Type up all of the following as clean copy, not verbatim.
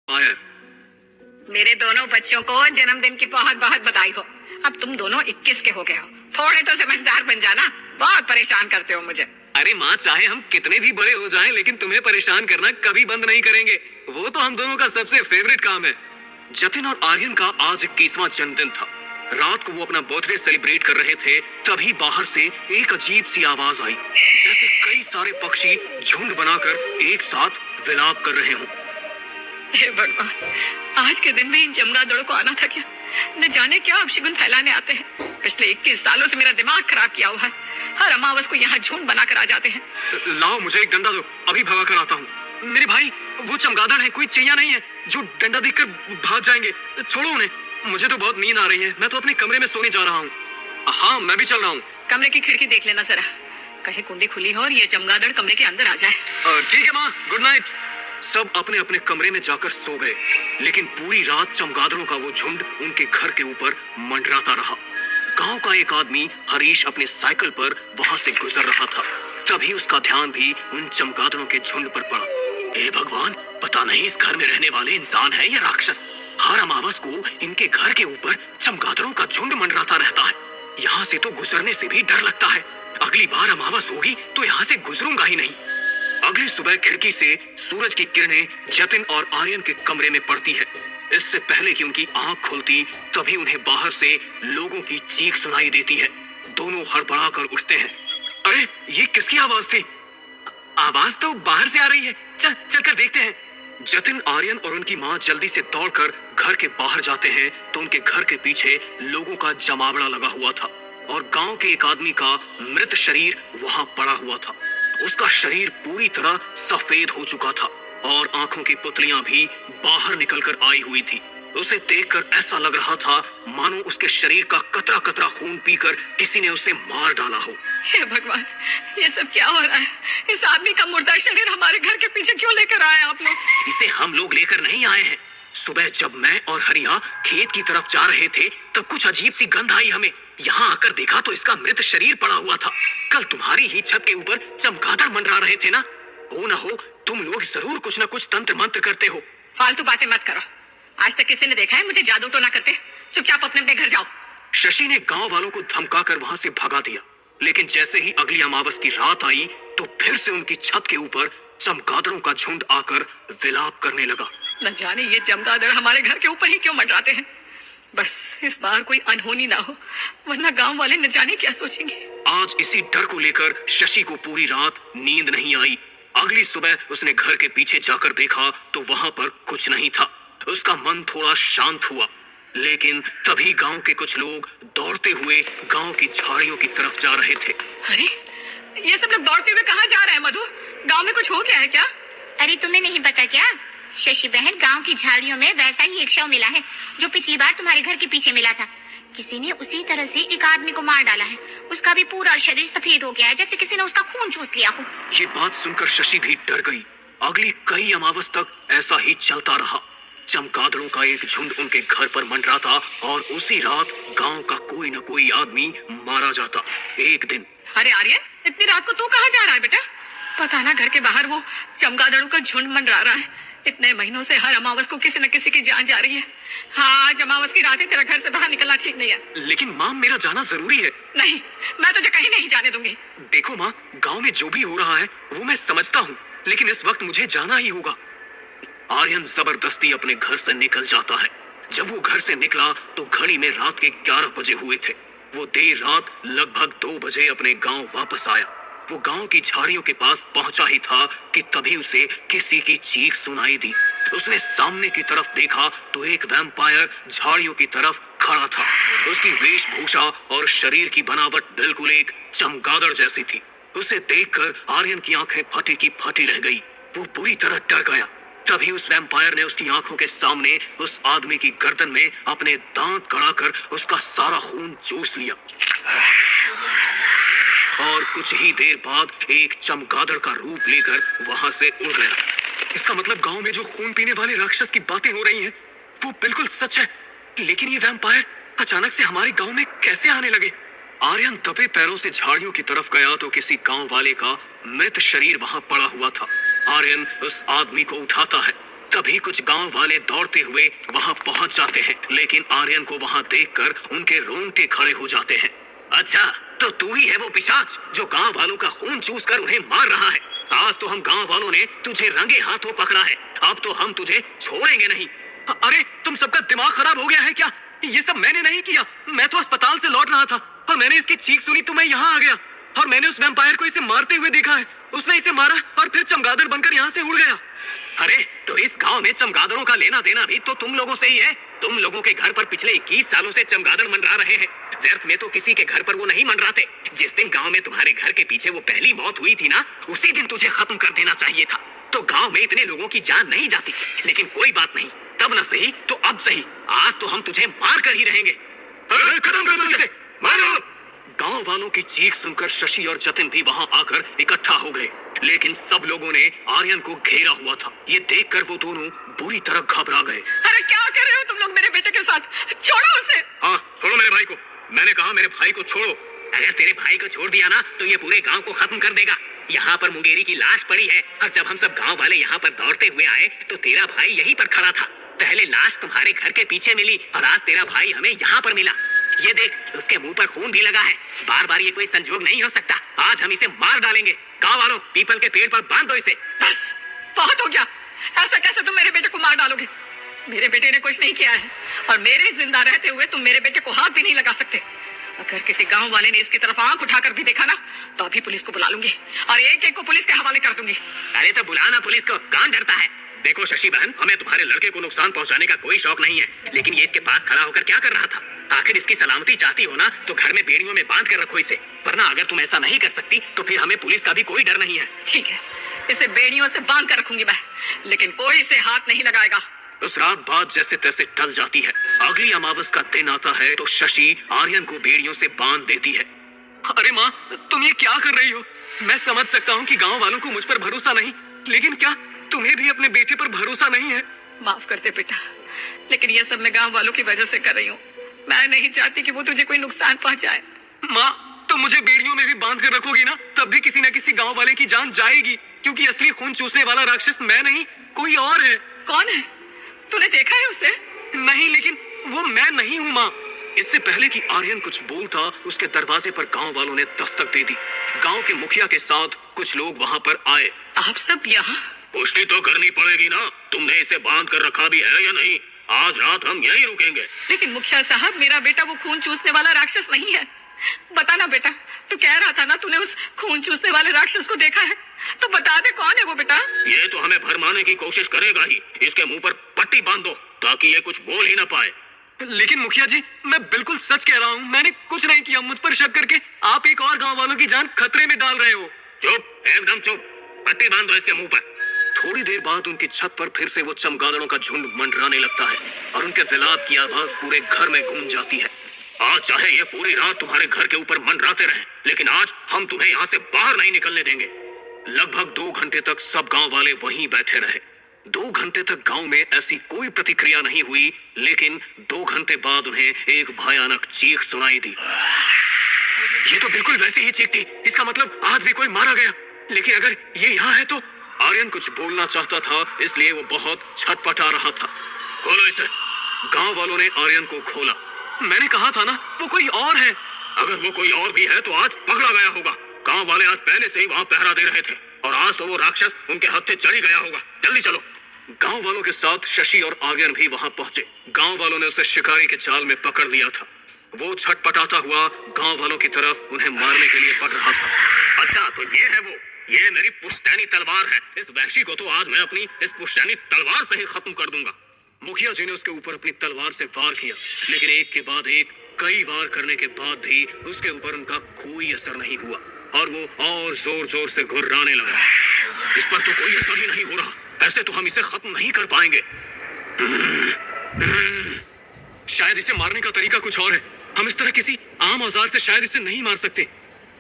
Fire. मेरे दोनों बच्चों को जन्मदिन की बहुत बहुत बधाई हो। अब तुम दोनों 21 के हो गए हो, थोड़े तो समझदार बन जाना। बहुत परेशान करते हो मुझे। अरे माँ, चाहे हम कितने भी बड़े हो जाएं, लेकिन तुम्हें परेशान करना कभी बंद नहीं करेंगे। वो तो हम दोनों का सबसे फेवरेट काम है। जतिन और आर्यन का आज 21वां जन्मदिन था। रात को वो अपना बर्थडे सेलिब्रेट कर रहे थे, तभी बाहर से एक अजीब सी आवाज आई, जैसे कई सारे पक्षी झुंड बनाकर एक साथ विलाप कर रहे हों। हे भगवान, आज के दिन में इन चमगादड़ों को आना था क्या? न जाने क्या अपशगुन फैलाने आते हैं। पिछले 21 सालों से मेरा दिमाग खराब किया हुआ है। हर अमावस को यहाँ झुंड बनाकर आ जाते हैं। लाओ, मुझे एक डंडा दो, अभी भगा कर आता हूँ। मेरे भाई, वो चमगादड़ है, कोई चिड़िया नहीं है जो डंडा देकर भाग जाएंगे। छोड़ो उन्हें, मुझे तो बहुत नींद आ रही है। मैं तो अपने कमरे में सोने जा रहा हूँ। हाँ, मैं भी चल रहा हूँ। कमरे की खिड़की देख लेना जरा, कहीं कुंडी खुली हो और ये चमगादड़ कमरे के अंदर आ जाए। ठीक है माँ, गुड नाइट। सब अपने अपने कमरे में जाकर सो गए, लेकिन पूरी रात चमगादड़ों का वो झुंड उनके घर के ऊपर मंडराता रहा। गांव का एक आदमी हरीश अपने साइकिल पर वहां से गुजर रहा था। तभी उसका ध्यान भी उन चमगादड़ों के झुंड पर पड़ा। हे भगवान, पता नहीं इस घर में रहने वाले इंसान है या राक्षस। हर अमावस को इनके घर के ऊपर चमगादड़ों का झुंड मंडराता रहता है। यहाँ से तो गुजरने से भी डर लगता है। अगली बार अमावस होगी तो यहाँ से गुजरूंगा ही नहीं। अगली सुबह खिड़की से सूरज की किरणें जतिन और आर्यन के कमरे में पड़ती है। इससे पहले कि उनकी आंख खुलती, तभी उन्हें बाहर से लोगों की चीख सुनाई देती है। दोनों हड़बड़ा कर उठते हैं। अरे, ये किसकी आवाज थी? आवाज तो बाहर से आ रही है। चल कर देखते हैं। जतिन, आर्यन और उनकी माँ जल्दी से दौड़कर घर के बाहर जाते हैं तो उनके घर के पीछे लोगों का जमावड़ा लगा हुआ था और गांव के एक आदमी का मृत शरीर वहां पड़ा हुआ था। उसका शरीर पूरी तरह सफेद हो चुका था और आंखों की पुतलियां भी बाहर निकलकर आई हुई थी। उसे देखकर ऐसा लग रहा था मानो उसके शरीर का कतरा कतरा खून पीकर किसी ने उसे मार डाला हो। हे भगवान, ये सब क्या हो रहा है? इस आदमी का मुर्दा शरीर हमारे घर के पीछे क्यों लेकर आए आप लोग? इसे हम लोग लेकर नहीं आए हैं। सुबह जब मैं और हरिया खेत की तरफ जा रहे थे, तब कुछ अजीब सी गंध आई हमें। यहाँ आकर देखा तो इसका मृत शरीर पड़ा हुआ था। कल तुम्हारी ही छत के ऊपर चमगादड़ मंडरा रहे थे ना? हो न हो तुम लोग जरूर कुछ न कुछ तंत्र मंत्र करते हो। फालतू बातें मत करो। आज तक किसी ने देखा है मुझे जादू टोना करते? चुपचाप अपने अपने घर जाओ। शशि ने गांव वालों को धमकाकर वहां से भगा दिया, लेकिन जैसे ही अगली अमावस की रात आई तो फिर से उनकी छत के ऊपर चमगादड़ों का झुंड आकर विलाप करने लगा। न जाने ये चमगादड़ हमारे घर के ऊपर ही क्यों मंडराते हैं। बस इस बार कोई अनहोनी ना हो, वरना गांव वाले न जाने क्या सोचेंगे। आज इसी डर को लेकर शशि को पूरी रात नींद नहीं आई। अगली सुबह उसने घर के पीछे जाकर देखा तो वहां पर कुछ नहीं था। उसका मन थोड़ा शांत हुआ, लेकिन तभी गांव के कुछ लोग दौड़ते हुए गांव की झाड़ियों की तरफ जा रहे थे। अरे, ये सब लोग दौड़ते हुए कहाँ जा रहे हैं मधु? गांव में कुछ हो गया है क्या? अरे तुम्हें नहीं पता क्या? शशि बहन, गांव की झाड़ियों में वैसा ही एक शव मिला है जो पिछली बार तुम्हारे घर के पीछे मिला था। किसी ने उसी तरह से एक आदमी को मार डाला है। उसका भी पूरा शरीर सफेद हो गया है, जैसे किसी ने उसका खून चूस लिया हो। ये बात सुनकर शशि भी डर गई। अगली कई अमावस तक ऐसा ही चलता रहा। चमगादड़ों का एक झुंड उनके घर पर मंडराता और उसी रात गांव का कोई न कोई आदमी मारा जाता। एक दिन, अरे आर्यन, इतनी रात को तू कहाँ जा रहा है बेटा? पता ना घर के बाहर वो चमगादड़ों का झुंड मंडरा रहा है। इतने महीनों से हर अमावस को किसी न किसी की जान जा रही है। हाँ, आज अमावस की रात है, तेरा घर से बाहर निकलना ठीक नहीं है। लेकिन माँ, मेरा जाना जरूरी है। नहीं, मैं तुझे कहीं नहीं जाने दूंगी। देखो माँ, गांव में जो भी हो रहा है वो मैं समझता हूँ, लेकिन इस वक्त मुझे जाना ही होगा। आर्यन जबरदस्ती अपने घर से निकल जाता है। जब वो घर से निकला तो घड़ी में रात के 11 बजे हुए थे। वो देर रात लगभग 2 बजे अपने गांव वापस आया। वो गांव की झाड़ियों के पास पहुंचा ही था कि तभी उसे किसी की चीख सुनाई दी। उसने सामने की तरफ देखा तो एक वैम्पायर झाड़ियों की तरफ खड़ा था। उसकी वेशभूषा और शरीर की बनावट बिल्कुल एक चमगादड़ जैसी थी। उसे देखकर आर्यन की आंखें फटी की फटी रह गई। वो बुरी तरह डर गया। तभी उस वैम्पायर ने उसकी आंखों के सामने उस आदमी की गर्दन में अपने दांत गड़ाकर उसका सारा खून चूस लिया और कुछ ही देर बाद एक चमगादड़ का रूप लेकर वहां से उड़ गया। इसका मतलब गांव में जो खून पीने वाले राक्षस की बातें हो रही हैं, वो बिल्कुल सच है। लेकिन ये वैम्पायर अचानक से हमारे गांव में कैसे आने लगे? आर्यन दबे पैरों से झाड़ियों की तरफ गया तो किसी गांव वाले का मृत शरीर वहां पड़ा हुआ था। आर्यन उस आदमी को उठाता है तभी कुछ गांव वाले दौड़ते हुए वहां पहुंच जाते हैं, लेकिन आर्यन को वहां देखकर उनके रोंगटे खड़े हो जाते हैं। अच्छा, तो तू ही है वो पिशाच जो गांव वालों का खून चूस कर उन्हें मार रहा है। आज तो हम गांव वालों ने तुझे रंगे हाथों पकड़ा है, अब तो हम तुझे छोड़ेंगे नहीं। अरे तुम सबका दिमाग खराब हो गया है क्या? ये सब मैंने नहीं किया। मैं तो अस्पताल से लौट रहा था और मैंने इसकी चीख सुनी तो मैं यहाँ आ गया और मैंने उस वैम्पायर को इसे मारते हुए देखा है। उसने इसे मारा और फिर चमगादड़ बनकर यहाँ से उड़ गया। अरे तो इस गांव में चमगादड़ों का लेना देना भी तो तुम लोगों से ही है। तुम लोगों के घर पर पिछले 21 सालों से चमगादड़ मंडरा रहे हैं। व्यर्थ में तो किसी के घर पर वो नहीं मंडराते। जिस दिन गांव में तुम्हारे घर के पीछे वो पहली मौत हुई थी ना, उसी दिन तुझे खत्म कर देना चाहिए था। तो गांव में इतने लोगों की जान नहीं जाती। लेकिन कोई बात नहीं, तब न सही तो अब सही, आज तो हम तुझे मार कर ही रहेंगे। खत्म कर दो इसे, मारो। गांव वालों की चीख सुनकर शशि और जतिन भी वहां आकर इकट्ठा हो गए, लेकिन सब लोगों ने आर्यन को घेरा हुआ था। ये देखकर वो दोनों बुरी तरह घबरा गए। अरे क्या कर रहे हो तुम लोग मेरे बेटे के साथ? छोड़ो उसे। हाँ, छोड़ो मेरे भाई को। मैंने कहा मेरे भाई को छोड़ो। अगर तेरे भाई को छोड़ दिया ना तो ये पूरे गांव को खत्म कर देगा। यहाँ पर मुंगेरी की लाश पड़ी है और जब हम सब गांव वाले यहाँ पर दौड़ते हुए आए तो तेरा भाई यहीं पर खड़ा था। पहले लाश तुम्हारे घर के पीछे मिली और आज तेरा भाई हमें यहाँ पर मिला। ये देख, उसके मुंह पर खून भी लगा है। बार बार ये कोई संजोग नहीं हो सकता। आज हम इसे मार डालेंगे। गांव वालों, पीपल के पेड़ पर बांध दो इसे। बस, बहुत हो गया। ऐसा कैसे तुम मेरे बेटे को मार डालोगे? मेरे बेटे ने कुछ नहीं किया है और मेरे जिंदा रहते हुए तुम मेरे बेटे को हाथ भी नहीं लगा सकते। अगर किसी गांव वाले ने इसकी तरफ आंख उठाकर भी देखा ना तो अभी पुलिस को बुला लूंगी और एक एक को पुलिस के हवाले कर दूंगी। अरे तो बुलाना पुलिस को, कौन डरता है? देखो शशि बहन, हमें तुम्हारे लड़के को नुकसान पहुंचाने का कोई शौक नहीं है, लेकिन ये इसके पास खड़ा होकर क्या कर रहा था? आखिर इसकी सलामती चाहती हो ना तो घर में बेड़ियों में बांध कर रखो इसे, वरना अगर तुम ऐसा नहीं कर सकती तो फिर हमें पुलिस का भी कोई डर नहीं है। ठीक है, इसे बेड़ियों से बांध कर रखूंगी मैं, लेकिन कोई इसे हाथ नहीं लगाएगा। उस रात बात जैसे तैसे टल जाती है। अगली अमावस का दिन आता है तो शशि आर्यन को बेड़ियों से बांध देती है। अरे माँ, तुम ये क्या कर रही हो? मैं समझ सकता हूँ कि गांव वालों को मुझ पर भरोसा नहीं, लेकिन क्या तुम्हें भी अपने बेटे पर भरोसा नहीं है? माफ कर दे बेटा, लेकिन ये सब मैं गांव वालों की वजह से कर रही हूँ। मैं नहीं चाहती कि वो तुझे कोई नुकसान पहुंचाए। माँ, तो मुझे बेड़ियों में भी बांध कर रखोगी ना, तब भी किसी न किसी गांव वाले की जान जाएगी, क्योंकि असली खून चूसने वाला राक्षस मैं नहीं कोई और है। कौन है? तूने देखा है उसे? नहीं, लेकिन वो मैं नहीं हूँ माँ। इससे पहले कि आर्यन कुछ बोलता, उसके दरवाजे पर गांव वालों ने दस्तक दे दी। गांव के मुखिया के साथ कुछ लोग वहां पर आए। आप सब यहाँ? पुष्टि तो करनी पड़ेगी ना, तुमने इसे बांध कर रखा भी है या नहीं? आज रात हम यहीं रुकेंगे। लेकिन मुखिया साहब, मेरा बेटा वो खून चूसने वाला राक्षस नहीं है। बता ना बेटा, तू कह रहा था ना तूने उस खून चूसने वाले राक्षस को देखा है, तो बता दे कौन है वो बेटा। ये तो हमें भरमाने की कोशिश करेगा ही। इसके मुंह पर पट्टी बांध दो ताकि ये कुछ बोल ही ना पाए। लेकिन मुखिया जी, मैं बिल्कुल सच कह रहा हूँ, मैंने कुछ नहीं किया। मुझ पर शक करके आप एक और गांव वालों की जान खतरे में डाल रहे हो। चुप, एकदम चुप। पट्टी बांध दो इसके मुंह पर। थोड़ी देर बाद उनकी छत पर फिर से वो चमगादड़ों का झुंड मंडराने लगता है और उनके विलाप की आवाज पूरे घर में गूंज जाती है। आज चाहे ये पूरी रात तुम्हारे घर के ऊपर मंडराते रहें, लेकिन आज हम तुम्हें यहाँ से बाहर नहीं निकलने देंगे। लगभग 2 घंटे तक सब गांव वाले वहीं बैठे रहे। 2 घंटे तक गांव में ऐसी कोई प्रतिक्रिया नहीं हुई, लेकिन 2 घंटे बाद उन्हें एक भयानक चीख सुनाई दी। ये तो बिल्कुल वैसी ही चीख थी। इसका मतलब आज भी कोई मारा गया। लेकिन अगर ये यहाँ है तो? आर्यन कुछ बोलना चाहता था, इसलिए वो बहुत छटपटा रहा था। खोलो इसे। गांव वालों ने आर्यन को खोला। मैंने कहा था ना, वो कोई और है। अगर वो कोई और भी है तो आज पकड़ा गया होगा। गांव वाले आज पहले से ही वहाँ पहरा दे रहे थे और आज तो वो राक्षस उनके हाथ से चली गया होगा। जल्दी चलो। गांव वालों के साथ शशि और आर्यन भी वहाँ पहुंचे। गांव वालों ने उसे शिकारी के जाल में पकड़ लिया था। वो छटपटाता हुआ गांव वालों की तरफ उन्हें मारने के लिए बढ़ रहा था। अच्छा, तो ये है वो। ये मेरी पुश्तैनी तलवार है। इस वहशी को तो आज मैं अपनी इस पुश्तैनी तलवार से ही खत्म कर दूंगा। मुखिया जी ने उसके ऊपर अपनी तलवार से वार किया, लेकिन एक के बाद एक कई वार करने के बाद भी उसके ऊपर उनका कोई असर नहीं हुआ और वो और जोर जोर से घुर्राने लगा। इस पर तो कोई असर ही नहीं हो रहा। ऐसे तो हम इसे खत्म नहीं कर पाएंगे। शायद इसे मारने का तरीका कुछ और है। हम इस तरह किसी आम औजार से शायद इसे नहीं मार सकते।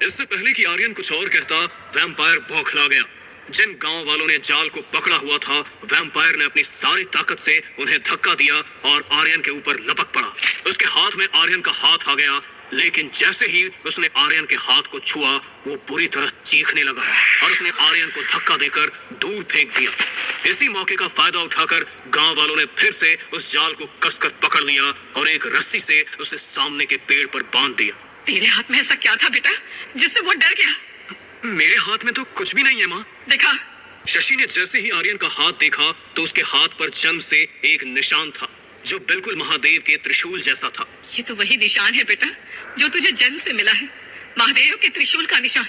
इससे पहले कि आर्यन कुछ और कहता, वैम्पायर बौखला गया। जिन गांव वालों ने जाल को पकड़ा हुआ था, वैम्पायर ने अपनी सारी ताकत से उन्हें धक्का दिया और आर्यन के ऊपर लपक पड़ा। उसके हाथ में आर्यन का हाथ आ गया लेकिन जैसे ही उसने आर्यन के हाथ को छुआ वो बुरी तरह चीखने लगा और उसने आर्यन को धक्का देकर दूर फेंक दिया। इसी मौके का फायदा उठाकर गांव वालों ने फिर से उस जाल को कसकर पकड़ लिया और एक रस्सी से उसे सामने के पेड़ पर बांध दिया। तेरे हाथ में ऐसा क्या था बेटा जिससे वो डर गया? मेरे हाथ में तो कुछ भी नहीं है माँ। देखा? शशि ने जैसे ही आर्यन का हाथ देखा तो उसके हाथ पर जन्म से एक निशान था जो बिल्कुल महादेव के त्रिशूल जैसा था। ये तो वही निशान है बेटा जो तुझे जन्म से मिला है, महादेव के त्रिशूल का निशान।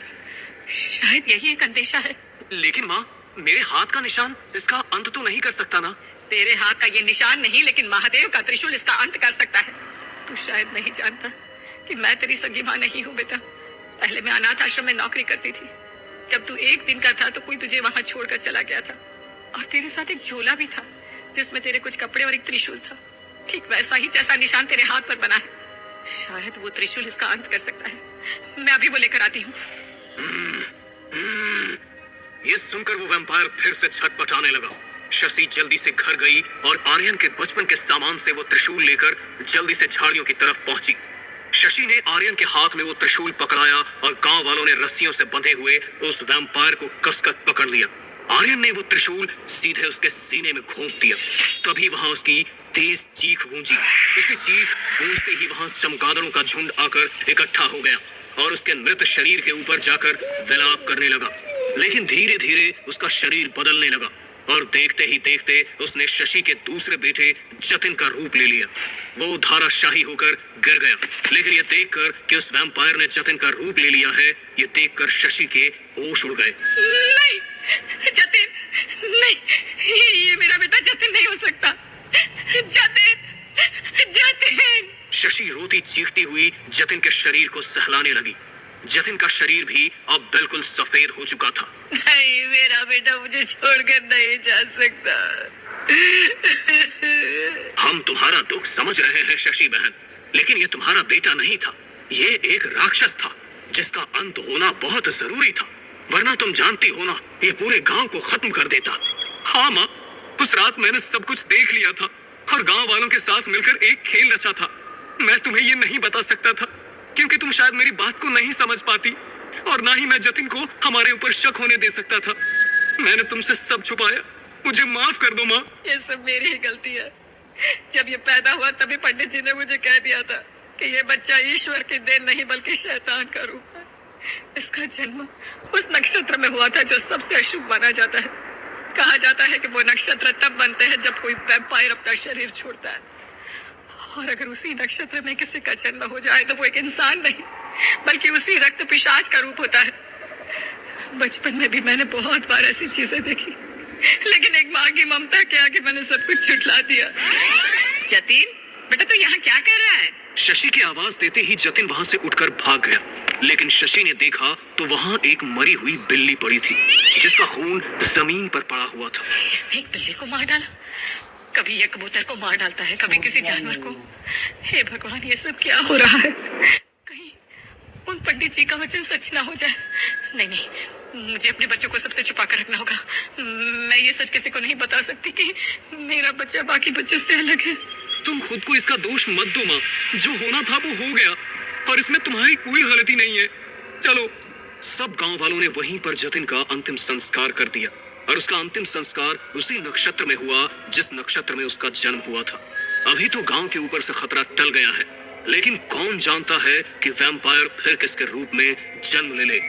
शायद यही एक अंदेशा है। लेकिन माँ, मेरे हाथ का निशान इसका अंत तो नहीं कर सकता ना? तेरे हाथ का ये निशान नहीं, लेकिन महादेव का त्रिशूल इसका अंत कर सकता है। तू शायद नहीं जानता कि मैं तेरी सगी माँ नहीं हूँ बेटा। पहले मैं अनाथ आश्रम में नौकरी करती थी। जब तू 1 दिन का था तो कोई तुझे वहाँ छोड़कर चला गया था और तेरे साथ एक झोला भी था जिसमें तेरे कुछ कपड़े और एक त्रिशूल था। ठीक वैसा ही जैसा निशान तेरे हाथ पर बना है। शायद वो त्रिशूल इसका अंत कर सकता है। मैं अभी वो लेकर आती हूँ। ये सुनकर वो वैम्पायर फिर से छटपटाने लगा। शशि जल्दी से घर गई और आर्यन के बचपन के सामान से वो त्रिशूल लेकर जल्दी से झाड़ियों की तरफ पहुंची। शशि ने आर्यन के हाथ में वो त्रिशूल पकड़ाया और गांव वालों ने रस्सियों से बंधे हुए उस वैम्पायर को कसकर पकड़ लिया। आर्यन ने वो त्रिशूल सीधे उसके सीने में घोंप दिया। तभी वहां उसकी तेज चीख गूंजी। उसकी चीख गूंजते ही वहां चमगादड़ों का झुंड आकर इकट्ठा हो गया और उसके मृत शरीर के ऊपर जाकर विलाप करने लगा। लेकिन धीरे धीरे उसका शरीर बदलने लगा और देखते ही देखते उसने शशि के दूसरे बेटे जतिन का रूप ले लिया। वो धाराशाही होकर गिर गया। लेकिन ये देखकर कि उस वैम्पायर ने जतिन का रूप ले लिया है, ये देखकर शशि के होश उड़ गए। नहीं जतिन, नहीं, ये मेरा बेटा जतिन नहीं हो सकता। जतिन, जतिन। शशि रोती चीखती हुई जतिन के शरीर को सहलाने लगी। जतिन का शरीर भी अब बिल्कुल सफेद हो चुका था। नहीं, मेरा बेटा मुझे छोड़कर नहीं जा सकता। हम तुम्हारा दुख समझ रहे हैं शशि बहन, लेकिन ये तुम्हारा बेटा नहीं था। ये एक राक्षस था जिसका अंत होना बहुत जरूरी था, वरना तुम जानती हो ना, ये पूरे गांव को खत्म कर देता। हाँ माँ, उस रात मैंने सब कुछ देख लिया था और गांव वालों के साथ मिलकर एक खेल रचा था। मैं तुम्हें ये नहीं बता सकता था क्योंकि तुम शायद मेरी बात को नहीं समझ पाती और ना ही मैं जतिन को हमारे ऊपर शक होने दे सकता था। मैंने तुमसे सब छुपाया, मुझे माफ कर दो माँ। ये सब मेरी ही गलती है। जब ये पैदा हुआ तभी पंडित जी ने मुझे कह दिया था कि ये बच्चा ईश्वर की देन नहीं बल्कि शैतान का रूप है। इसका जन्म उस नक्षत्र में हुआ था जो सबसे अशुभ माना जाता है। कहा जाता है कि वो नक्षत्र तब बनते हैं जब कोई वैम्पायर अपना शरीर छोड़ता है, और अगर उसी नक्षत्र में किसी का जन्म हो जाए तो वो एक इंसान नहीं बल्कि उसी रक्त पिशाच का रूप होता है। बचपन में भी मैंने बहुत बार ऐसी चीजें देखी, लेकिन एक माँ की ममता के आगे मैंने सब कुछ झुठला दिया। जतिन, बेटा तू यहाँ क्या कर रहा है? शशि की आवाज देते ही जतिन वहां से उठकर भाग गया, लेकिन शशि ने देखा तो वहां एक मरी हुई बिल्ली पड़ी थी जिसका खून जमीन पर पड़ा हुआ था। इसने एक बिल्ली को मार डाला। कभी ये कबूतर को मार डालता है, कभी किसी जानवर को। हे भगवान, ये सब क्या हो रहा है? कहीं उन पंडित जी का वचन सच ना हो जाए। नहीं नहीं, मुझे अपने बच्चों को सबसे छुपा कर रखना होगा। मैं ये सच किसी को नहीं बता सकती कि मेरा बच्चा बाकी बच्चों से अलग है। तुम खुद को इसका दोष मत दो माँ, जो होना था वो हो गया और इसमें तुम्हारी कोई गलती नहीं है। चलो। सब गांव वालों ने वहीं पर जतिन का अंतिम संस्कार कर दिया और उसका अंतिम संस्कार उसी नक्षत्र में हुआ जिस नक्षत्र में उसका जन्म हुआ था। अभी तो गांव के ऊपर से खतरा टल गया है, लेकिन कौन जानता है कि वैम्पायर फिर किसके रूप में जन्म ले ले।